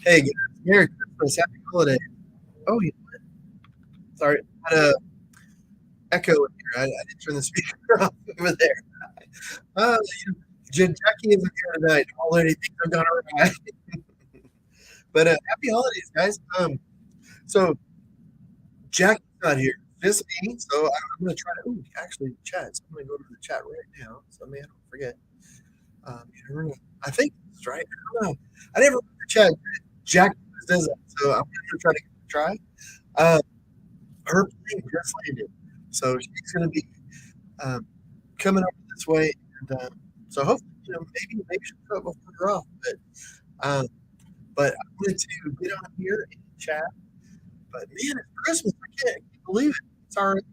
Hey, guys, Merry Christmas, Happy Holiday. Oh, yeah, sorry, I had a echo in here. I didn't turn the speaker off over there. You know, Jacqi isn't here tonight. Holiday things are gone awry. But happy holidays, guys. So Jackie's not here, just me. So I'm gonna try to. Ooh, actually, chat. So I'm gonna go to the chat right now. So man, I don't forget. You never know. I think it's right. I don't know. I never remember chat. Jack does that, so I'm gonna try to give it a try. Um, her plane just landed, so she's going to be um, coming over this way, and so hopefully, maybe she'll come before we're off. Um, but I wanted to get on here and chat. But man, it's Christmas. I can't believe it. It's already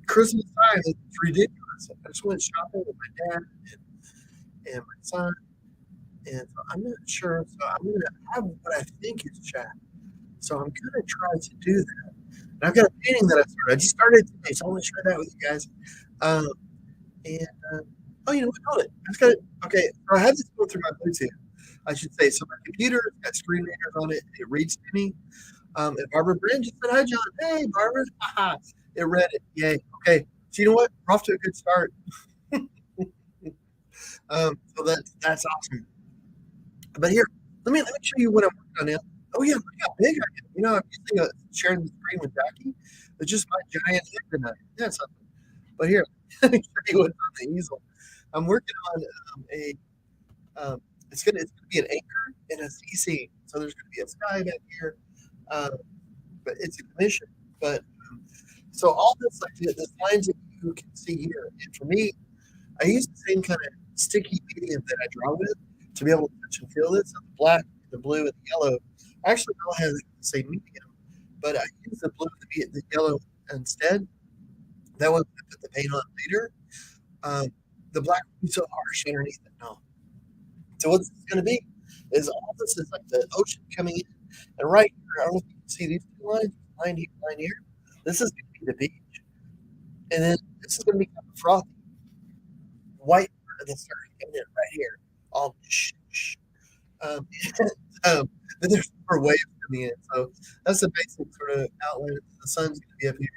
Christmas time. It's ridiculous. I just went shopping with my dad and my son, and so I'm not sure. So I'm going to have what I think is chat. So I'm going to try to do that. And I've got a painting that I started. I just started today, so I want to share that with you guys. Um, and oh, you know what? Hold it. I just got it. Okay, so I have this going through my Bluetooth. I should say. So my computer got screen readers on it. It reads to me. And Barbara Brand just said, "Hi, John. Hey, Barbara. Haha. It read it. Yay. Okay. So you know what? We're off to a good start. So that's awesome. But here, let me show you what I'm working on now. Oh yeah, look how big I am. I'm using sharing the screen with Jacqui. It's just my giant head tonight. That's something. But here, let me show you what's on the easel. I'm working on a it's gonna be an anchor and a CC. So there's gonna be a sky back here, um, but it's a commission. But so all this like the lines that you can see here, and for me, I use the same kind of sticky medium that I draw with to be able to touch and feel this. So the black, the blue, and the yellow. I actually don't have the same medium, but I use the blue, the yellow instead. That one I put the paint on later. Um, the black will be so harsh underneath it. No. So what's this going to be? Is all this is like the ocean coming in, and right here, I don't know if you can see these two lines, line here. This is going to be the beach, and then this is going to be kind of frothy, white part of the surf coming in right here, all shh, shh. Um, then there's more waves coming in. So that's the basic sort of outline. The sun's going to be up here.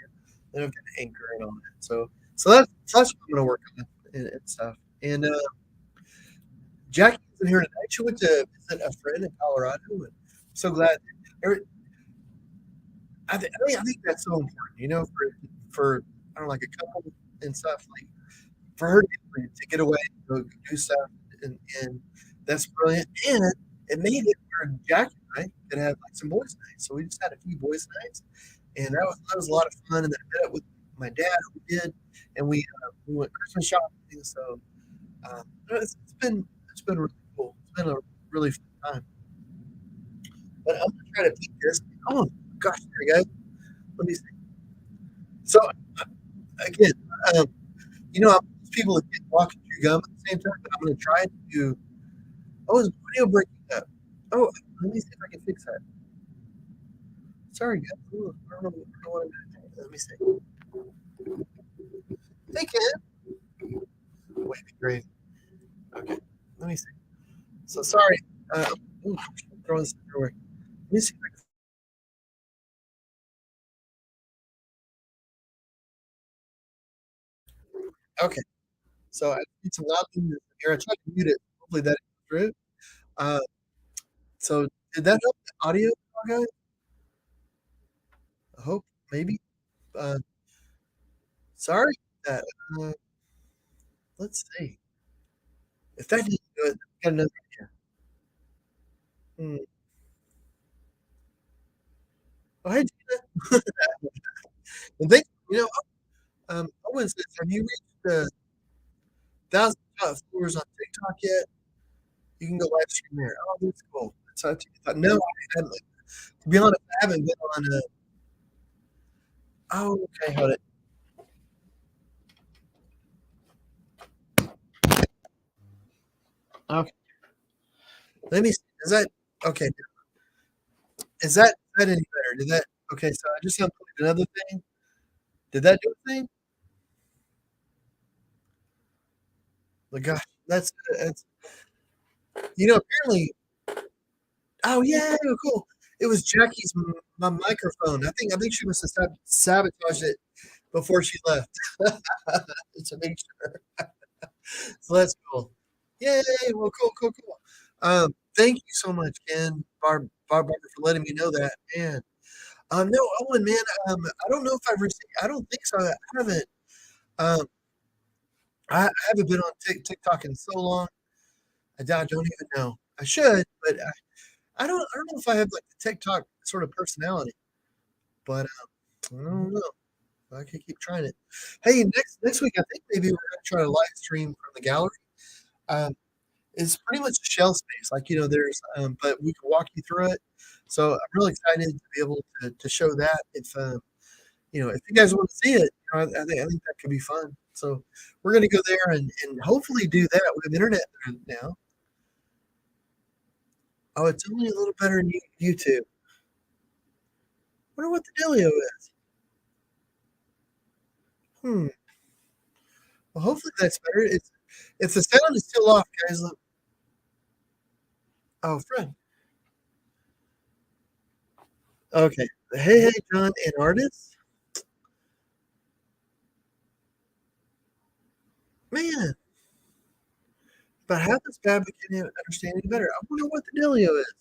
Then I've got an anchor and all that. So that's what I'm going to work on and stuff. And Jackie isn't here tonight. She went to visit a friend in Colorado, and I'm so glad. every- I think that's so important. For I don't know, like a couple and stuff, like for her to get away, go do stuff, and that's brilliant. And it made it where Jackie and I could have like some boys' nights. So we just had a few boys' nights, and that was a lot of fun. And then I met up with my dad, who did, and we went Christmas shopping. So it's been really cool. It's been a really fun time. But I'm gonna try to beat this. Oh gosh, there we go. Let me see. So again, um, I'm people that get walking through gum at the same time, but I'm gonna try to. Oh, is audio breaking up? Oh, let me see if I can fix that. Sorry, guys. Ooh, I don't know what I'm doing. Let me see. Hey, Ken. Wait, great. Okay, let me see. So sorry. Ooh, throwing this everywhere. Let me see if I can. Okay, so I need some loud things here. I tried to mute it. Hopefully that goes through. Uh, so did that help the audio, guys? I hope maybe. Uh, sorry that. Uh, let's see if that didn't do it. Got another idea. Hmm. Oh, hey, Gina. And thank Owen says, have you reached the 1,000 followers on TikTok yet? You can go live stream there. Oh, that's cool. So no, I haven't. To be honest, I haven't been on. Oh, okay, hold it. Okay, let me see. Is that okay? Is that any better? Did that okay? So I just unplugged another thing. Did that do a thing? Like, gosh, that's Apparently, oh yeah, cool. It was Jacqi's my microphone. I think she must have sabotaged it before she left to make sure. So that's cool. Yay! Well, cool, cool, cool. Thank you so much, Ken, Barbara, for letting me know that. Man, no, Owen, man, I don't know if I've received. I don't think so. I haven't. Um, I haven't been on TikTok in so long. I don't even know. I should, but I don't. I don't know if I have like the TikTok sort of personality. But I don't know. I can keep trying it. Hey, next week I think maybe we're gonna try to live stream from the gallery. Um, it's pretty much a shell space. Like, there's, but we can walk you through it. So I'm really excited to be able to show that. If you guys want to see it, I think that could be fun. So we're going to go there and hopefully do that. We have internet there now. Oh, it's only a little better than YouTube. Wonder what the dealio is. Hmm. Well, hopefully that's better. If the sound is still off, guys. Look. Oh, Fred. Okay. Hey, John, an artist. Man, but half as bad, but can't understand any better. I wonder what the dealio is.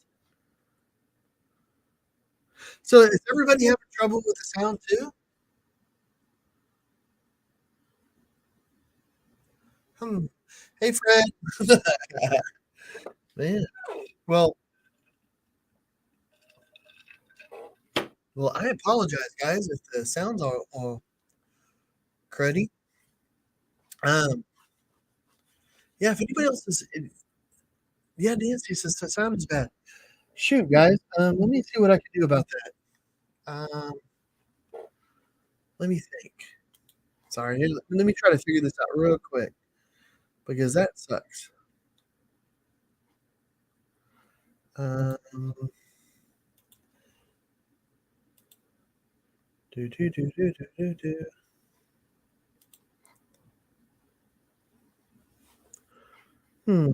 So is everybody having trouble with the sound too? Hmm. Hey, Fred. Man. Well, I apologize, guys, if the sounds are all cruddy. Um, yeah, if anybody else yeah, Nancy says the sound is bad. Shoot, guys. Let me see what I can do about that. Let me think. Sorry, let me try to figure this out real quick because that sucks. Um, do do do do do do do. Hmm.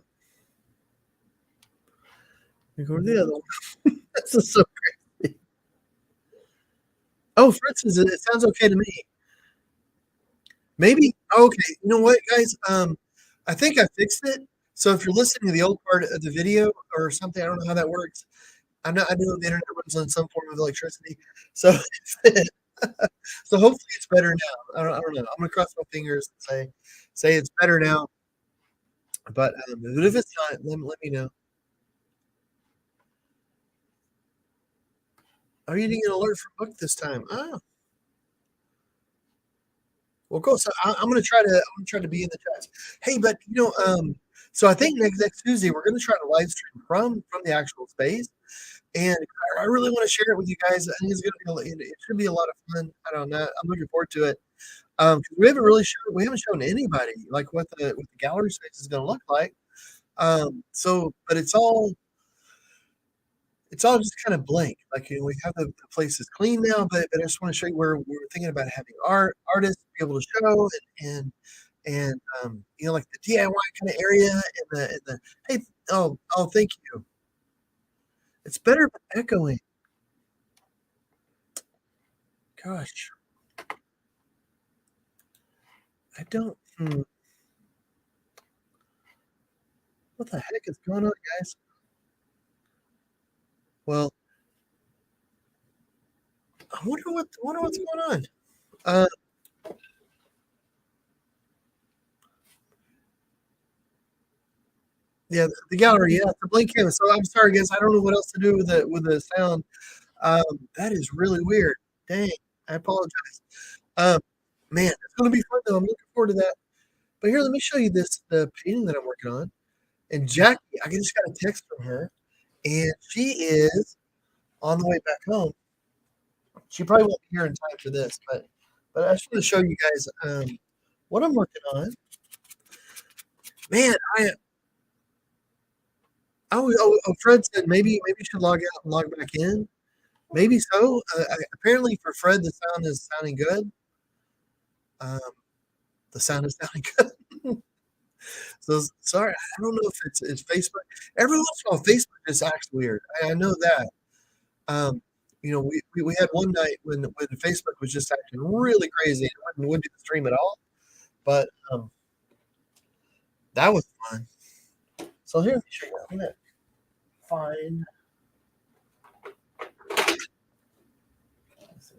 We go to the other one. This is so crazy. Oh, for instance, it sounds okay to me. Maybe. Okay. You know what, guys? I think I fixed it. So if you're listening to the old part of the video or something, I don't know how that works. I know the internet runs on some form of electricity. So so hopefully it's better now. I don't know. I'm gonna cross my fingers and say it's better now. But if it's not, let me know. Are you getting an alert from Book this time? Oh, well, cool. So I'm gonna try to be in the chats. Hey, but so I think next Tuesday we're gonna try to live stream from the actual space, and I really want to share it with you guys. I think it's gonna be it should be a lot of fun. I don't know. I'm looking forward to it. 'Cause we haven't shown anybody like what the gallery space is gonna look like. But it's all just kind of blank. Like, we have the place is clean now, but I just want to show you where we were thinking about having artists be able to show and like the DIY kind of area and the hey, thank you. It's better but echoing. Gosh, I don't. What the heck is going on, guys? Well, I wonder what's going on. Uh, yeah, the gallery, yeah, it's a blank canvas. So I'm sorry, guys. I don't know what else to do with the sound. That is really weird. Dang, I apologize. Um, man, it's gonna be fun though. I'm looking forward to that. But here, let me show you the painting that I'm working on. And Jacqi, I just got a text from her, and she is on the way back home. She probably won't be here in time for this, but I just want to show you guys what I'm working on. Man, Fred said maybe you should log out and log back in. Maybe so. Apparently for Fred, the sound is sounding good. Um, the sound is sounding good. So sorry, I don't know if it's Facebook. Every once in a while, Facebook just acts weird. I know that. Um, we had one night when Facebook was just acting really crazy and wouldn't do the stream at all. But that was fun. So here, let me show you. I'm gonna find. Let's see.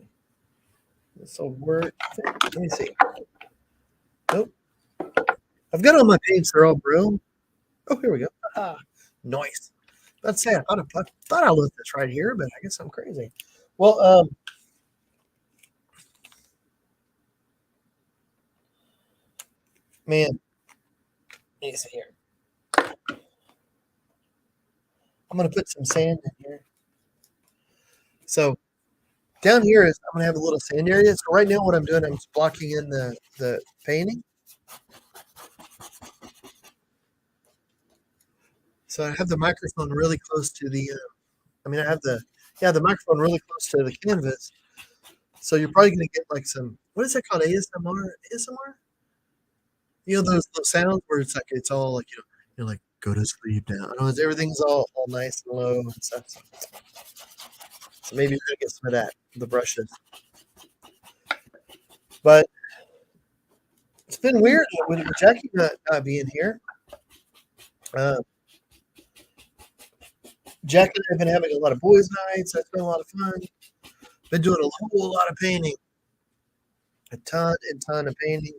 This will work. Let me see. Nope. I've got all my paints. They're all Braille. Oh, here we go. Ah, nice. Let's say I thought I left this right here, but I guess I'm crazy. Well, man, let me see here. I'm gonna put some sand in here. So down here is I'm gonna have a little sand area. So right now, what I'm doing, I'm just blocking in the painting. So I have the microphone really close to the. I have the microphone really close to the canvas. So you're probably gonna get like some what is that called ASMR? ASMR? Those sounds where it's like it's all like you're like go to sleep now. Everything's all nice and low and stuff. So maybe we're gonna get some of that the brushes. But it's been weird with Jacqi not being here. Uh, Jacqi and I have been having a lot of boys' nights. That's been a lot of fun. Been doing a whole lot of painting, a ton and ton of painting.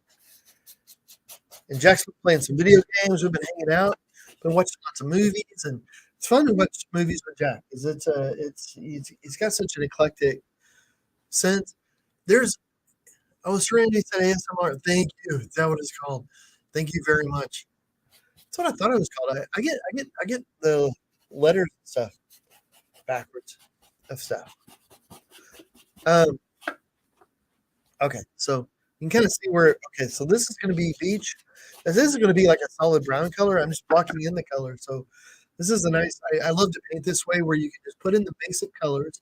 And Jack's been playing some video games. We've been hanging out, been watching lots of movies, and it's fun to watch movies with Jack because he's got such an eclectic sense. There's Randy said ASMR. Thank you. Is that what it's called? Thank you very much. That's what I thought it was called. I get the letters and stuff backwards of stuff. Um, okay, so you can kind of see where. Okay, so this is going to be beach. This is going to be like a solid brown color. I'm just blocking in the color. So this is a nice. I love to paint this way where you can just put in the basic colors,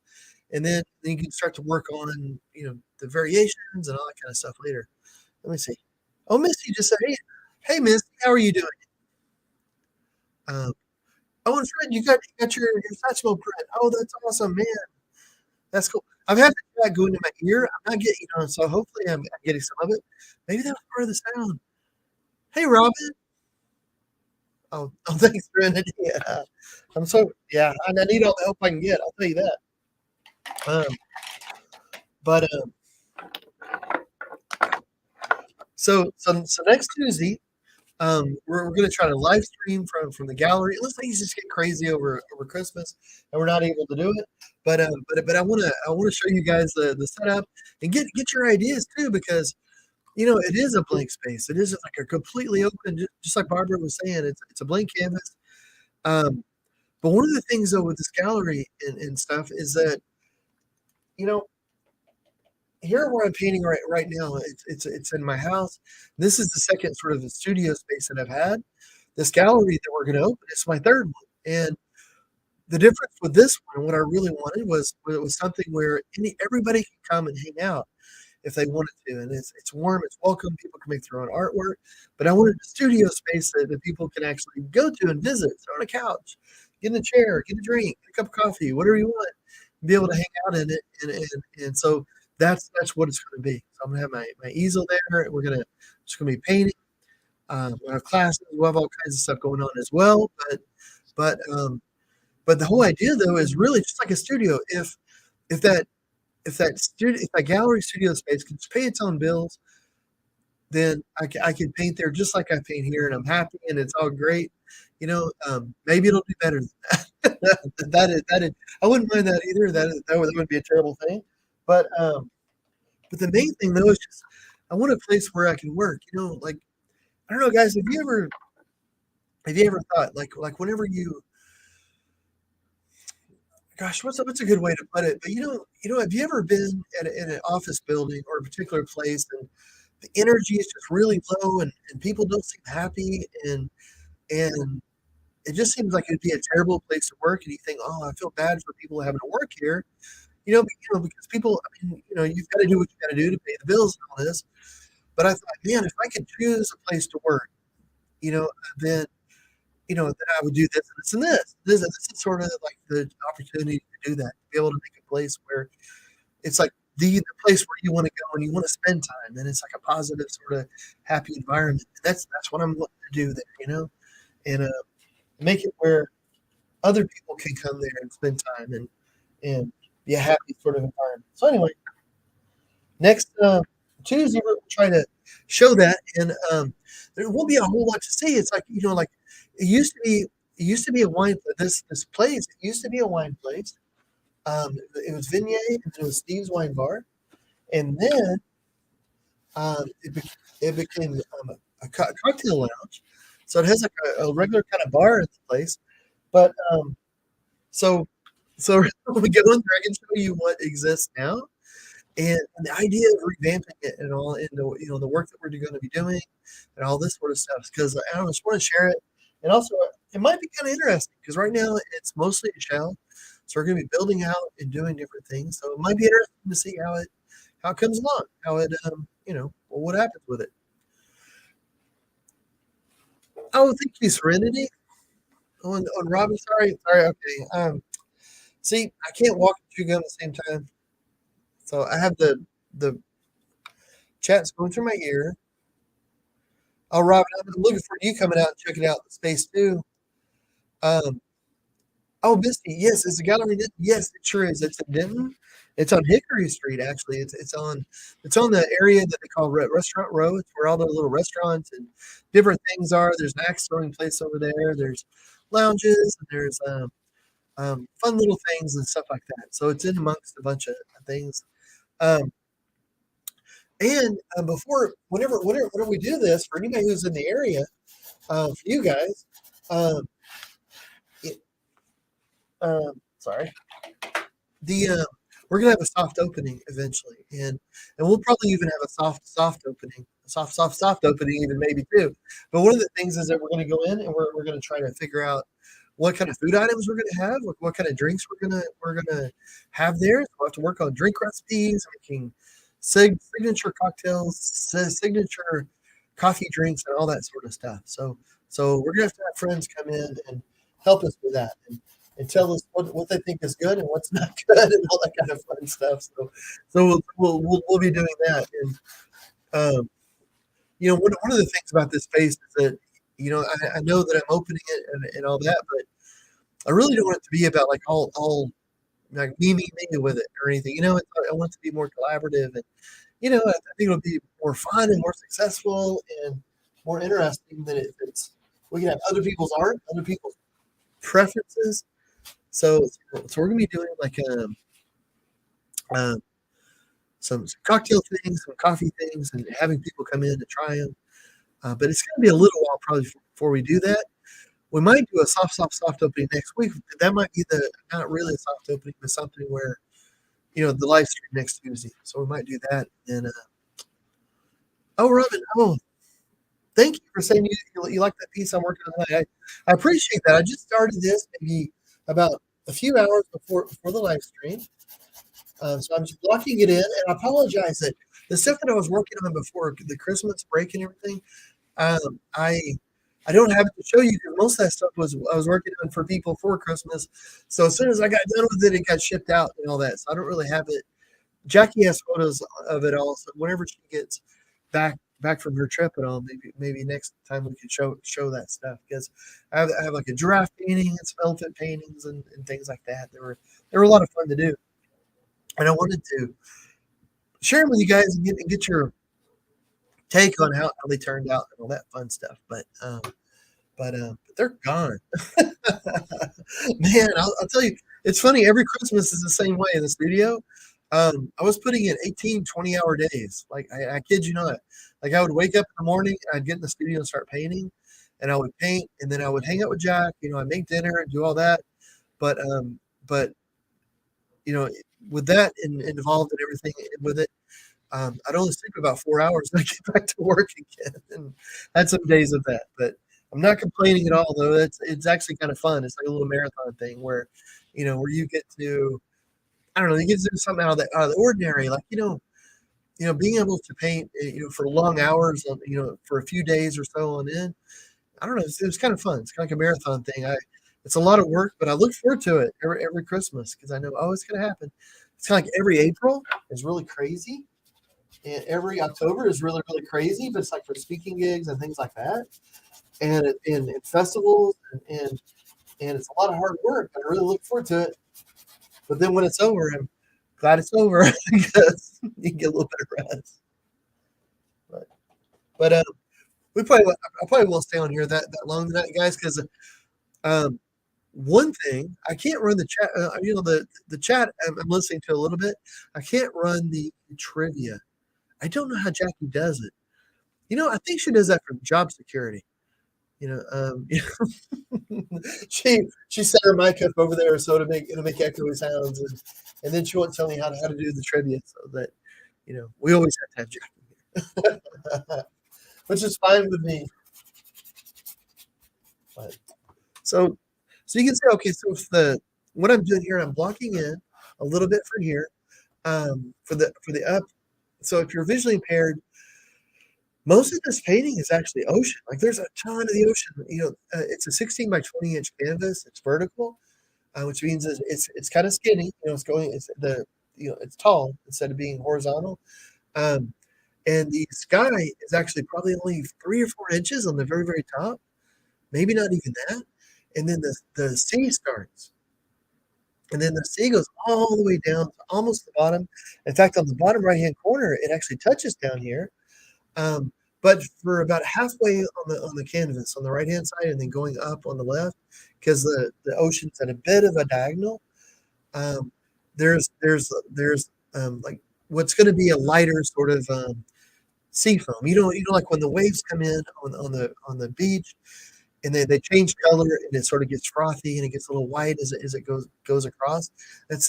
and then you can start to work on the variations and all that kind of stuff later. Let me see. Oh, Misty just said, "Hey, Misty, how are you doing?" Um, oh, and Fred, you got your satchel print. Oh, that's awesome, man. That's cool. I've had the chat go into my ear. I'm not getting, so hopefully I'm getting some of it. Maybe that was part of the sound. Hey, Robin. Oh, thanks, Trinity. Yeah. I need all the help I can get. I'll tell you that. Um, but so next Tuesday, we're going to try to live stream from the gallery. It looks like he's just getting crazy over Christmas, and we're not able to do it. But I want to show you guys the setup and get your ideas too because it is a blank space. It isn't like a completely open, just like Barbara was saying. It's a blank canvas. Um, but one of the things though with this gallery and stuff is that you know here where I'm painting right now, it's in my house. This is the second sort of studio space that I've had. This gallery that we're going to open is my third one, and the difference with this one, what I really wanted was something where everybody can come and hang out if they wanted to, and it's warm, it's welcome. People can make their own artwork, but I wanted a studio space that people can actually go to and visit, sit on a couch, get in a chair, get a drink, get a cup of coffee, whatever you want, and be able to hang out in it, and so that's what it's going to be. So I'm going to have my easel there, and we're just going to be painting. We'll have classes, we'll have all kinds of stuff going on as well, but um, but the whole idea though is really just like a studio. If that if that gallery studio space can just pay its own bills, then I can paint there just like I paint here, and I'm happy, and it's all great. Maybe it'll be better than that. that is. I wouldn't mind that either. That would be a terrible thing. But the main thing though is just I want a place where I can work. Like I don't know, guys. Have you ever thought like whenever you gosh, what's a good way to put it? But have you ever been in an office building or a particular place and the energy is just really low and people don't seem happy and it just seems like it'd be a terrible place to work and you think, oh, I feel bad for people having to work here, because people, you've got to do what you got to do to pay the bills and all this. But I thought, man, if I could choose a place to work then then I would do this and this and this. This is sort of like the opportunity to do that, to be able to make a place where it's like the place where you want to go and you want to spend time, and it's like a positive sort of happy environment. That's what I'm looking to do there, and make it where other people can come there and spend time and be a happy sort of environment. So anyway, next Tuesday we'll try to show that, and there won't be a whole lot to see. It's like like it used to be. It used to be a wine. This place. It used to be a wine place. It was Vignette, and then it was Steve's Wine Bar, and then it became a cocktail lounge. So it has like a regular kind of bar at the place, but so so when we go in there, I can show you what exists now, and the idea of revamping it and all, and the work that we're going to be doing, and all this sort of stuff. Because I don't know, just want to share it, and also it might be kind of interesting because right now it's mostly a shell, so we're going to be building out and doing different things. So it might be interesting to see how it comes along, how it what happens with it. Oh, thank you, Serenity. On Robin, sorry. Okay. See, I can't walk and chew gum at the same time, so I have the chats going through my ear. Oh, Robin, I'm looking for you coming out and checking out the space too. Um, oh, Misty, yes, it's a gallery. Yes, it sure is. It's in Denton. It's on Hickory Street, actually. It's on the area that they call Restaurant Row. It's where all the little restaurants and different things are. There's an axe throwing place over there. There's lounges, and there's fun little things and stuff like that. So it's in amongst a bunch of things. Um, and whenever we do this, for anybody who's in the area, for you guys, um, it, sorry, the we're gonna have a soft opening eventually, and we'll probably even have a soft opening, a soft opening even maybe too. But one of the things is that we're gonna go in and we're gonna try to figure out what kind of food items we're gonna have, what kind of drinks we're gonna have there. So we'll have to work on drink recipes, making signature cocktails, signature coffee drinks, and all that sort of stuff. So we're gonna have to have friends come in and help us with that, and tell us what they think is good and what's not good and all that kind of fun stuff. So we'll be doing that. And one of the things about this space is that I know that I'm opening it and all that, but I really don't want it to be about like all like me with it or anything. I want it to be more collaborative, and I think it'll be more fun and more successful and more interesting than if we can have other people's art, other people's preferences. So we're gonna be doing like um, some cocktail things, some coffee things, and having people come in to try them. But it's gonna be a little while probably before we do that. We might do a soft opening next week. That might be the not really a soft opening, but something where the live stream next Tuesday. So we might do that. And oh, Robin, thank you for saying you like that piece I'm working on tonight. I appreciate that. I just started this maybe about a few hours before the live stream. So I'm just blocking it in, and I apologize that the stuff that I was working on before the Christmas break and everything, um, I I don't have it to show you because most of that stuff was I was working on for people for Christmas. So as soon as I got done with it, it got shipped out and all that. So I don't really have it. Jacqui has photos of it all. So whenever she gets back from her trip and all, maybe next time we could show that stuff because I have like a giraffe painting and some elephant paintings and things like that. They were a lot of fun to do, and I wanted to share them with you guys and get your take on how they turned out and all that fun stuff. But they're gone. Man, I'll tell you, it's funny. Every Christmas is the same way in the studio. I was putting in 18, 20-hour days. Like, I kid you not. Like, I would wake up in the morning, I'd get in the studio and start painting, and I would paint, and then I would hang out with Jack. I'd make dinner and do all that. But you know, with that involved and everything with it, I'd only sleep about 4 hours and I get back to work again. And had some days of that, but I'm not complaining at all. Though it's actually kind of fun. It's like a little marathon thing where you get to I don't know, you get to do something out of the ordinary, like being able to paint for long hours on for a few days or so on end. I don't know. It was kind of fun. It's kind of like a marathon thing. It's a lot of work, but I look forward to it every Christmas because I know, oh, it's going to happen. It's kind of like every April is really crazy, and every October is really really crazy. But it's like for speaking gigs and things like that, and festivals, and it's a lot of hard work. I really look forward to it. But then when it's over, I'm glad it's over because you can get a little bit of rest. But but I probably won't stay on here that long tonight, guys, because um, one thing I can't run the chat. The chat I'm listening to a little bit. I can't run the trivia. I don't know how Jacqui does it. I think she does that for job security. She set her mic up over there so it'll make echoey sounds, and then she won't tell me how to do the trivia, so that we always have to have Jacqui here, which is fine with me. But, so so you can say, okay, so if the what I'm doing here, I'm blocking in a little bit from here, for the up. So if you're visually impaired, most of this painting is actually ocean. Like there's a ton of the ocean. It's a 16 by 20-inch canvas. It's vertical, which means it's kind of skinny. It's tall instead of being horizontal. Um, and the sky is actually probably only 3 or 4 inches on the very very top, maybe not even that. And then the sea starts, and then the sea goes all the way down to almost the bottom. In fact, on the bottom right hand corner, it actually touches down here. Um, but for about halfway on the canvas on the right hand side, and then going up on the left, because the ocean's at a bit of a diagonal. Um, there's like what's going to be a lighter sort of sea foam. Like when the waves come in on the beach, and they change color, and it sort of gets frothy and it gets a little white as it goes across. That's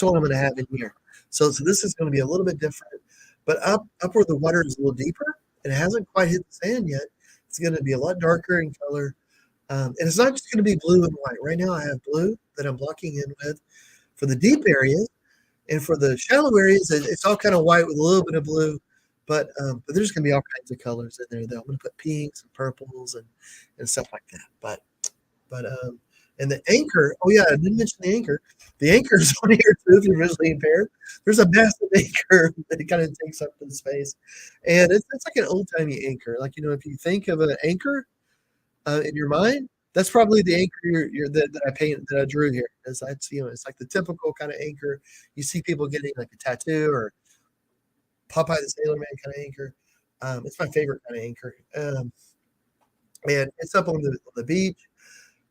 what I'm going to have in here. So this is going to be a little bit different, but up where the water is a little deeper and it hasn't quite hit the sand yet, it's going to be a lot darker in color. And it's not just going to be blue and white. Right now I have blue that I'm blocking in with for the deep areas, and for the shallow areas, it's all kind of white with a little bit of blue. But there's going to be all kinds of colors in there. Though I'm going to put pinks and purples and stuff like that. But and the anchor. Oh yeah, I didn't mention the anchor. The anchor is on here too. If you're visually impaired, there's a massive anchor that kind of takes up the space, and it's like an old timey anchor. Like if you think of an anchor in your mind, that's probably the anchor that I drew here. It's like the typical kind of anchor you see people getting like a tattoo, or Popeye the Sailor Man kind of anchor. It's my favorite kind of anchor. And it's up on the beach,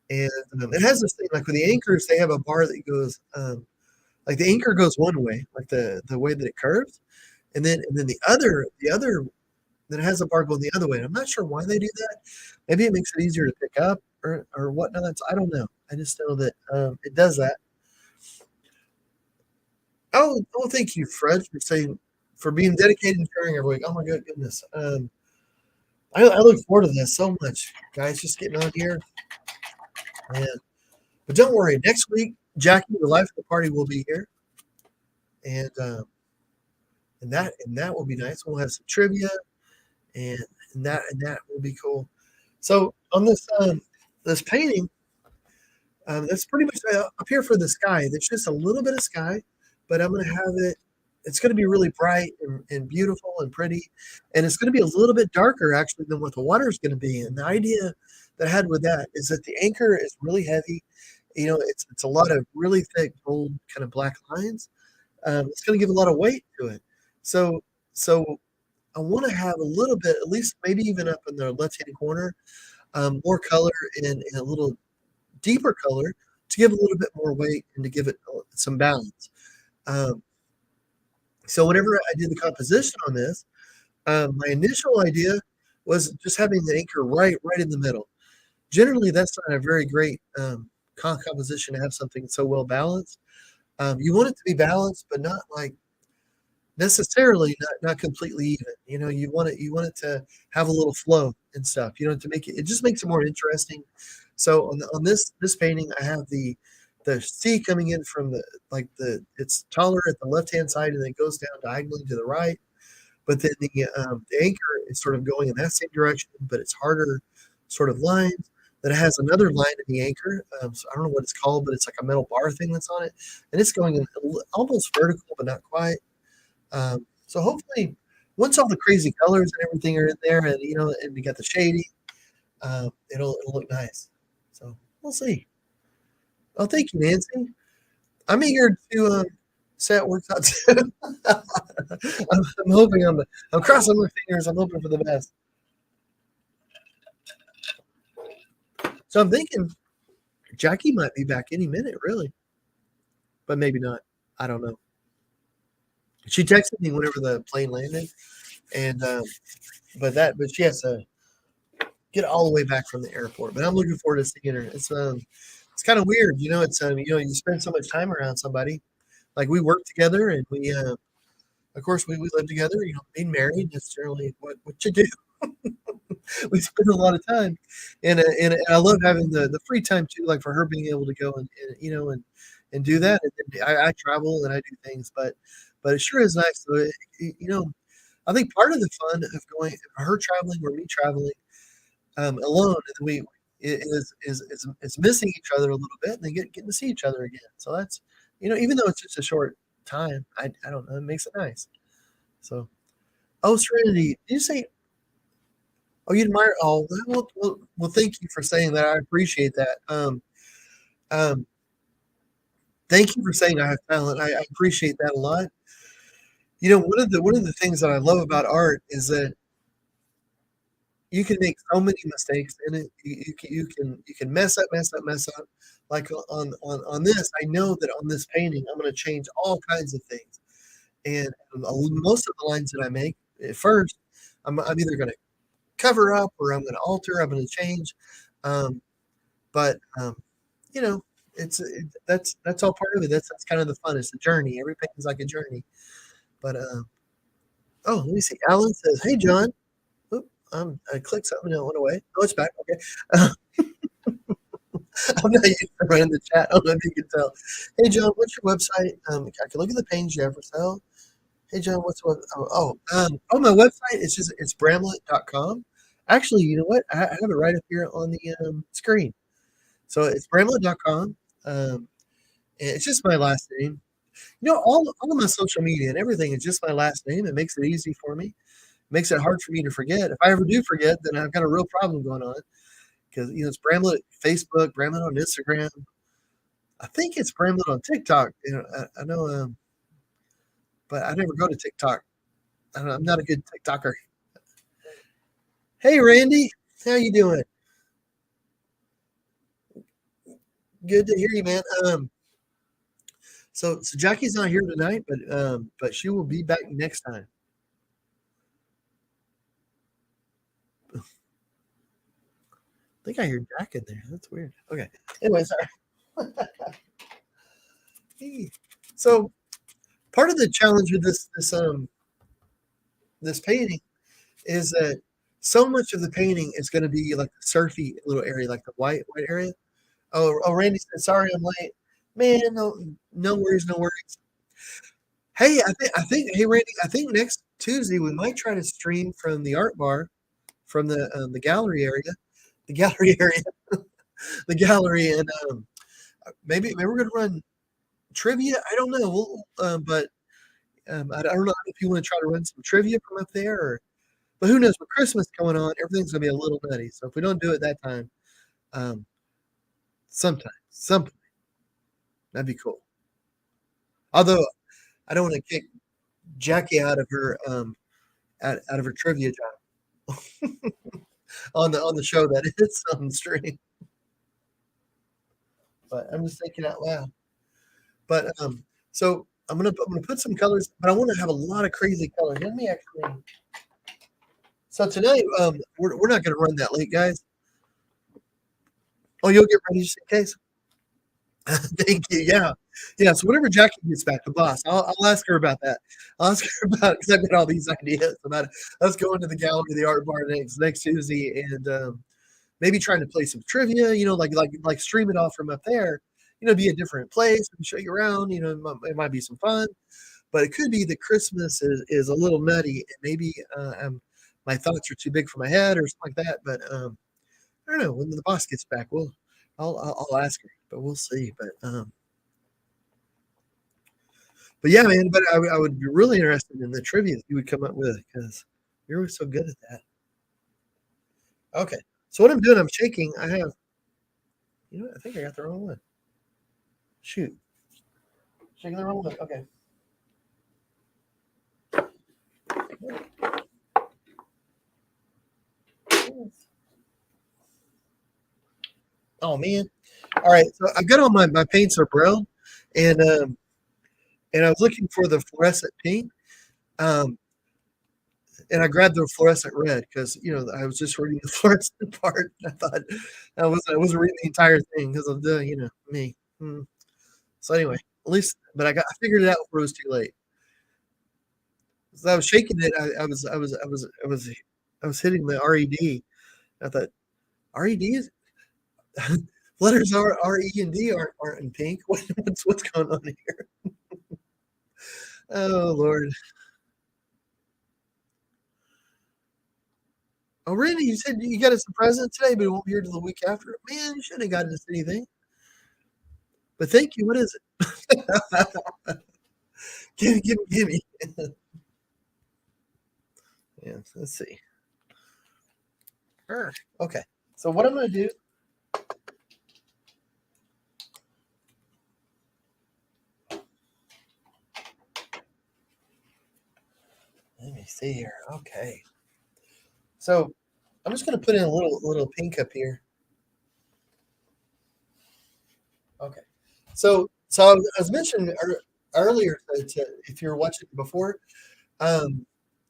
and it has this thing like with the anchors, they have a bar that goes like the anchor goes one way, like the way that it curves, and then the other then it has a bar going the other way. And I'm not sure why they do that. Maybe it makes it easier to pick up or whatnot. I don't know. I just know that it does that. Oh, thank you, Fred, for being dedicated and sharing every week. Oh my goodness. I look forward to this so much, guys. Just getting on here, and but don't worry. Next week, Jacqui, the life of the party, will be here, and and that will be nice. We'll have some trivia, and and that will be cool. So on this painting, that's pretty much up here for the sky. There's just a little bit of sky, but I'm going to have it. It's going to be really bright and beautiful and pretty, and it's going to be a little bit darker actually than what the water is going to be. And the idea that I had with that is that the anchor is really heavy. It's a lot of really thick, bold, kind of black lines. It's going to give a lot of weight to it. So I want to have a little bit, at least maybe even up in the left-hand corner, more color and a little deeper color to give a little bit more weight and to give it some balance. Um, so whenever I did the composition on this, my initial idea was just having the anchor right in the middle. Generally, that's not a very great composition to have something so well balanced. You want it to be balanced, but not like necessarily not completely even. You want it to have a little flow and stuff. To make it just makes it more interesting. So on this painting, I have the sea coming in from it's taller at the left hand side and then it goes down diagonally to the right. But then the anchor is sort of going in that same direction, but it's harder sort of lines that has another line in the anchor. So I don't know what it's called, but it's like a metal bar thing that's on it, and it's going in almost vertical, but not quite. So hopefully, once all the crazy colors and everything are in there, and and we got the shading, it'll look nice. So we'll see. Oh, thank you, Nancy. I'm eager to say it works out too. I'm hoping I'm crossing my fingers. I'm hoping for the best. So I'm thinking Jacqui might be back any minute, really, but maybe not. I don't know. She texted me whenever the plane landed, and but she has to get all the way back from the airport. But I'm looking forward to seeing her. It's kind of weird, It's you spend so much time around somebody. Like we work together, and we of course we live together. Being married is generally what you do. We spend a lot of time, and I love having the free time too, like for her being able to go and do that. And then I travel and I do things, but it sure is nice. So I think part of the fun of going her traveling or me traveling alone, and we is missing each other a little bit, and then getting to see each other again. So that's even though it's just a short time, I don't know, it makes it nice. So, oh, Serenity, did you say? Oh, you admire. Oh, well, thank you for saying that. I appreciate that. Um, thank you for saying I have talent. I appreciate that a lot. One of the things that I love about art is that you can make so many mistakes in it. You can mess up. Like on this, I know that on this painting, I'm going to change all kinds of things. And most of the lines that I make at first, I'm either going to cover up or I'm going to alter. I'm going to change. Um, but you know, that's all part of it. That's kind of the fun. It's a journey. Every painting's like a journey. But oh, let me see. Alan says, "Hey, John." Oop, I clicked something and it went away. Oh, it's back. Okay. I'm not used to running the chat. I don't know if you can tell. Hey, John, what's your website? I can look at the paintings you have for sale. Hey, John, what's what? My website is it's bramlett.com. Actually, you know what? I have it right up here on the screen. So it's bramlett.com. And it's just my last name. All of my social media and everything is just my last name. It makes it easy for me. It makes it hard for me to forget. If I ever do forget, then I've got a real problem going on because it's Bramlett Facebook, Bramlett on Instagram. I think it's Bramlett on TikTok. I know, but I never go to TikTok. I'm not a good TikToker. Hey, Randy, how you doing? Good to hear you, man. So Jacqui's not here tonight, but she will be back next time. I think I hear Jack in there. That's weird. Okay. Anyway, sorry. So part of the challenge with this painting is that so much of the painting is going to be like the surfy little area, like the white area. Oh, Randy said, "Sorry, I'm late." Man, no worries, no worries. Hey, hey, Randy, I think next Tuesday we might try to stream from the art bar, from the gallery area, the gallery area, the gallery, and maybe we're gonna run trivia. I don't know. But I don't know if you want to try to run some trivia from up there, but who knows? With Christmas going on, everything's gonna be a little nutty. So if we don't do it that time, um, some point, that'd be cool. Although I don't want to kick Jacqui out of her out of her trivia job on the show that is on the stream. But I'm just thinking out loud. But so I'm gonna put some colors, but I want to have a lot of crazy colors. Let me actually. So tonight, we're not gonna run that late, guys. Oh, you'll get ready just in case. Thank you. Yeah, yeah. So whenever Jacqui gets back, the boss, I'll ask her about that. I'll ask her about because I've got all these ideas about us going to the gallery, the art bar next Tuesday, and maybe trying to play some trivia. Like stream it off from up there. Be a different place and show you around. It might be some fun, but it could be that Christmas is a little nutty, and maybe my thoughts are too big for my head or something like that. But I don't know when the boss gets back. I'll ask her, but we'll see. But yeah, man. But I would be really interested in the trivia that you would come up with because you're always so good at that. Okay. So what I'm doing, I'm shaking. I have, I think I got the wrong one. Shoot, shaking the wrong one. Okay. Oh man. All right. So I've got all my paints are brown, and I was looking for the fluorescent pink. Um, and I grabbed the fluorescent red because I was just reading the fluorescent part. I thought I wasn't reading the entire thing because of the me. Hmm. So anyway, at least, but I figured it out before it was too late. So I was shaking it. I was hitting the red. I thought red is letters R E and D aren't in pink. What's going on here? Oh Lord. Oh, Randy, you said you got us a present today, but it won't be here till the week after. Man, you shouldn't have gotten us anything. But thank you. What is it? Gimme. Yeah, let's see. Okay. So what I'm gonna do? Let me see here. Okay. So I'm just gonna put in a little pink up here. Okay. So I was mentioning earlier that if you were watching before, um,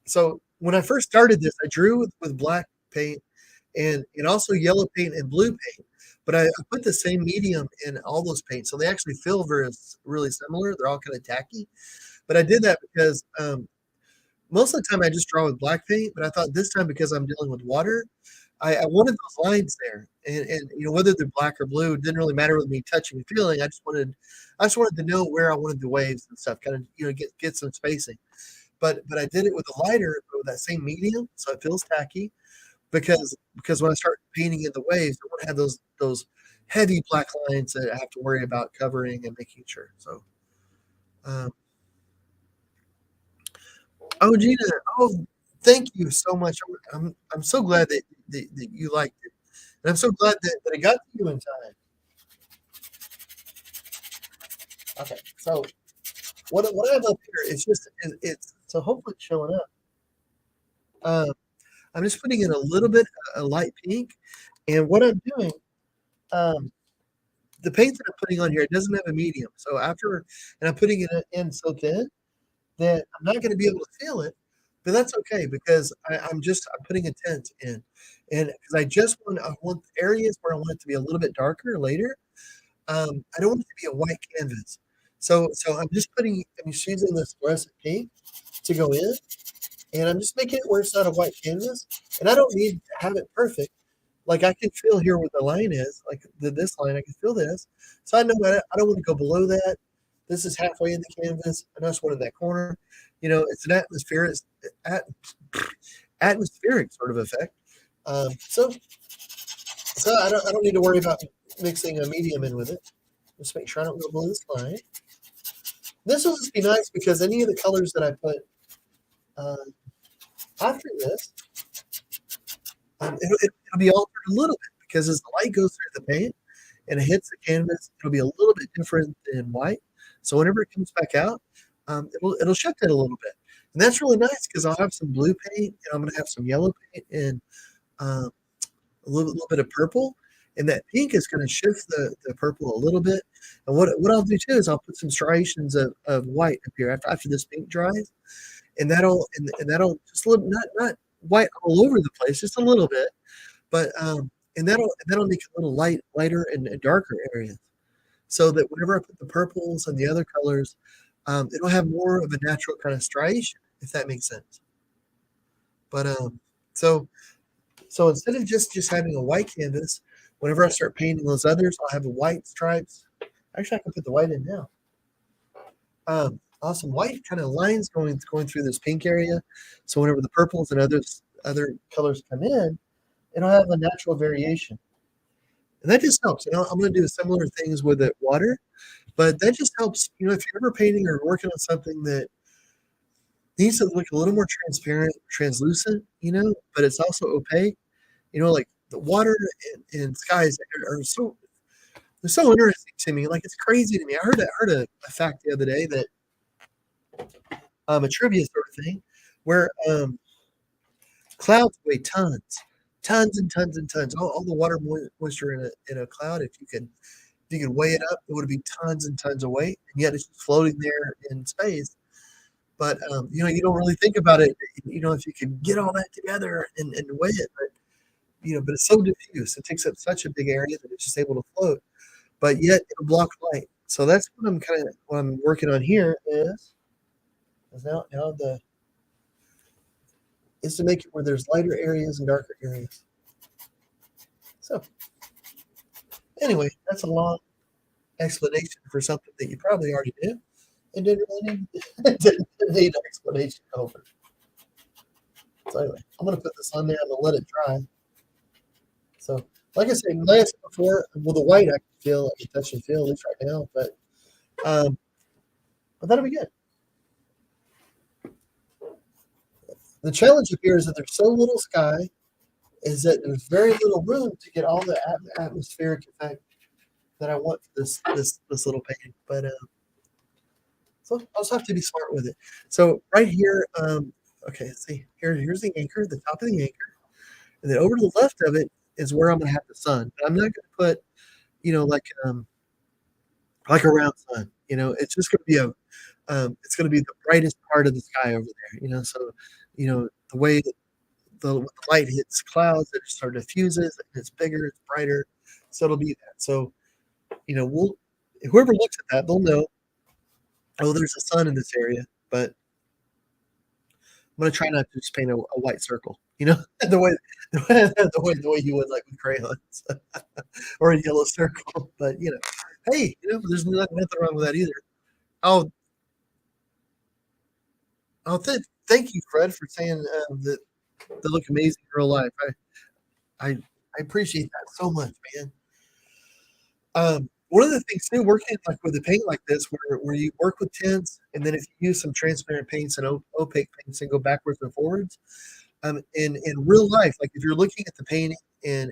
so when I first started this, I drew with black paint and also yellow paint and blue paint. But I put the same medium in all those paints, so they actually feel really similar. They're all kind of tacky. But I did that because most of the time I just draw with black paint. But I thought this time because I'm dealing with water, I wanted those lines there, and whether they're black or blue it didn't really matter with me touching and feeling. I just wanted to know where I wanted the waves and stuff, kind of get some spacing. But I did it with a lighter, but with that same medium, so it feels tacky. Because when I start painting in the waves, I won't have those heavy black lines that I have to worry about covering and making sure. So, um, oh Gina, oh thank you so much. I'm so glad that you liked it, and I'm so glad that it got to you in time. Okay, so what I have up here is just it's so hopefully it's showing up. Um, I'm just putting in a little bit a light pink, and what I'm doing, um, the paint that I'm putting on here it doesn't have a medium. So and I'm putting it in so thin that I'm not going to be able to feel it, but that's okay because I'm putting a tint in, and because I want areas where I want it to be a little bit darker later. I don't want it to be a white canvas. So I'm just using this fluorescent paint to go in, and I'm just making it where it's not a white canvas, and I don't need to have it perfect. Like I can feel here what the line is, like this line, I can feel this. So I know that I don't want to go below that. This is halfway in the canvas. I just wanted that corner. It's an at, atmospheric sort of effect. So I don't need to worry about mixing a medium in with it. Just make sure I don't go below this line. This will just be nice because any of the colors that I put uh, after this, it'll be altered a little bit because as the light goes through the paint and it hits the canvas, it'll be a little bit different than white. So whenever it comes back out, it'll shift it a little bit, and that's really nice because I'll have some blue paint and I'm going to have some yellow paint and um, a little bit of purple, and that pink is going to shift the purple a little bit. And what I'll do too is I'll put some striations of white up here after this pink dries, and that'll just a little not white all over the place, just a little bit, but and that'll make a little lighter and darker areas, so that whenever I put the purples and the other colors, it'll have more of a natural kind of striation, if that makes sense. But so so instead of just having a white canvas, whenever I start painting those others, I'll have a white stripes. Actually, I can put the white in now. Awesome white kind of lines going through this pink area. So whenever the purples and other colors come in, it'll have a natural variation. and that just helps. I'm gonna do similar things with the water, but that just helps. If you're ever painting or working on something that needs to look a little more transparent, translucent, but it's also opaque. Like the water and skies are so they're so interesting to me. Like it's crazy to me. I heard a fact the other day that a trivia sort of thing where clouds weigh tons, tons and tons and tons. All the water moisture in a cloud, if you could weigh it up, it would be tons and tons of weight, and yet it's just floating there in space. But you don't really think about it. If you could get all that together and weigh it, but it's so diffuse. It takes up such a big area that it's just able to float, but yet it'll block light. So that's what I'm working on here is now the is to make it where there's lighter areas and darker areas. So anyway, that's a long explanation for something that you probably already knew and didn't really didn't need an explanation over. So anyway, I'm gonna put this on there. I'm gonna let it dry. So like I said, nice before with the white, I can touch and feel at least right now, um, but that'll be good. The challenge up here is that there's so little sky, is that there's very little room to get all the atmospheric effect that I want for this little painting. But so I'll just have to be smart with it. So right here, okay, see here's the anchor, the top of the anchor, and then over to the left of it is where I'm gonna have the sun. But I'm not gonna put, like a round sun. It's just gonna be it's gonna be the brightest part of the sky over there. So the way when the light hits clouds, it sort of diffuses, and it's bigger, it's brighter, so it'll be that. So we'll whoever looks at that, they'll know, oh, there's a sun in this area, but I'm gonna try not to just paint a white circle, the way the way you would like with crayons or a yellow circle. But hey, there's nothing wrong with that either. Oh, thank you, Fred, for saying that they look amazing in real life. I I appreciate that so much, man. One of the things too, working like with a paint like this, where you work with tints, and then if you use some transparent paints and opaque paints and go backwards and forwards, in real life, like if you're looking at the painting in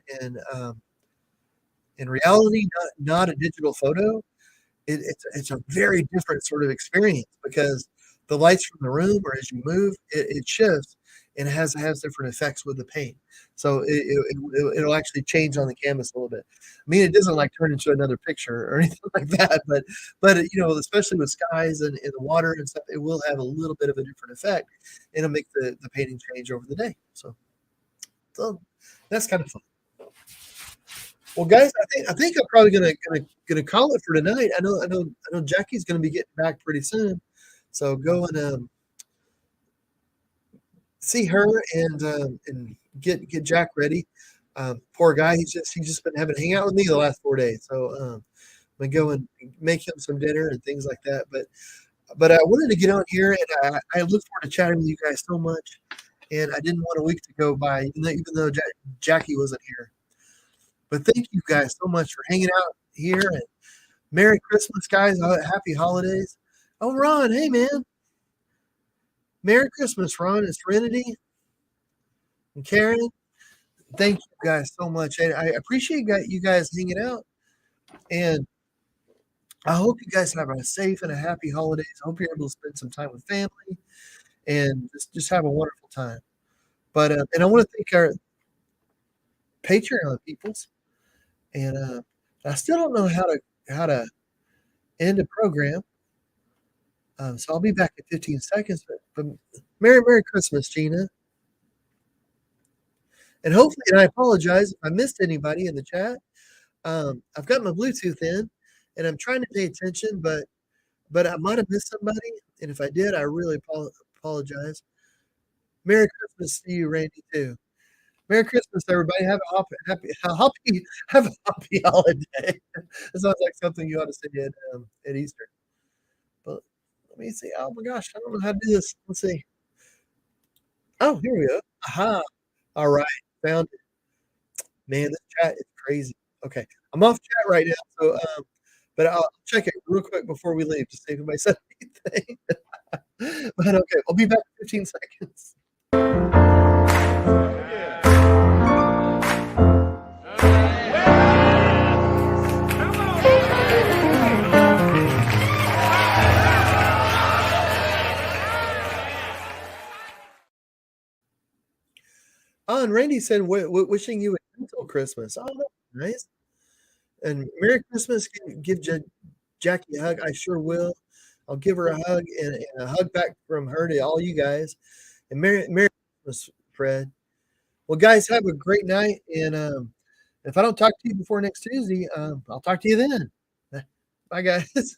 reality, not a digital photo, it's a very different sort of experience because the lights from the room or as you move, it shifts and has different effects with the paint. So it'll actually change on the canvas a little bit. I mean, it doesn't like turn into another picture or anything like that, but especially with skies and the water and stuff, it will have a little bit of a different effect. It'll make the painting change over the day. So that's kind of fun. Well, guys, I think I'm probably gonna call it for tonight. I know Jacqui's gonna be getting back pretty soon, so go and see her and get Jack ready. Poor guy, he's just been having to hang out with me the last 4 days. So I'm gonna go and make him some dinner and things like that. But I wanted to get on here, and I look forward to chatting with you guys so much. And I didn't want a week to go by, even though Jacqui wasn't here. But thank you guys so much for hanging out here, and Merry Christmas, guys. Happy holidays. Oh, Ron, hey man. Merry Christmas, Ron and Serenity and Karen. Thank you guys so much. I appreciate you guys hanging out, and I hope you guys have a safe and a happy holidays. I hope you're able to spend some time with family and just have a wonderful time. But and I want to thank our Patreon peoples, and I still don't know how to end a program. So I'll be back in 15 seconds. But Merry Christmas, Gina. And hopefully, and I apologize if I missed anybody in the chat. I've got my Bluetooth in, and I'm trying to pay attention, but I might have missed somebody. And if I did, I really apologize. Merry Christmas to you, Randy, too. Merry Christmas, everybody. Have a happy holiday. It sounds like something you ought to say at Easter. But let me see. Oh my gosh, I don't know how to do this. Let's see. Oh, here we go. Aha. All right. Found it. Man, this chat is crazy. Okay. I'm off chat right now, so, but I'll check it real quick before we leave to see if anybody said anything. But okay, I'll be back in 15 seconds. Oh, and Randy said, wishing you a gentle Christmas. Oh, that's nice. And Merry Christmas. Give Jacqi a hug. I sure will. I'll give her a hug and a hug back from her to all you guys. And Merry Christmas, Fred. Well, guys, have a great night. And if I don't talk to you before next Tuesday, I'll talk to you then. Bye, guys.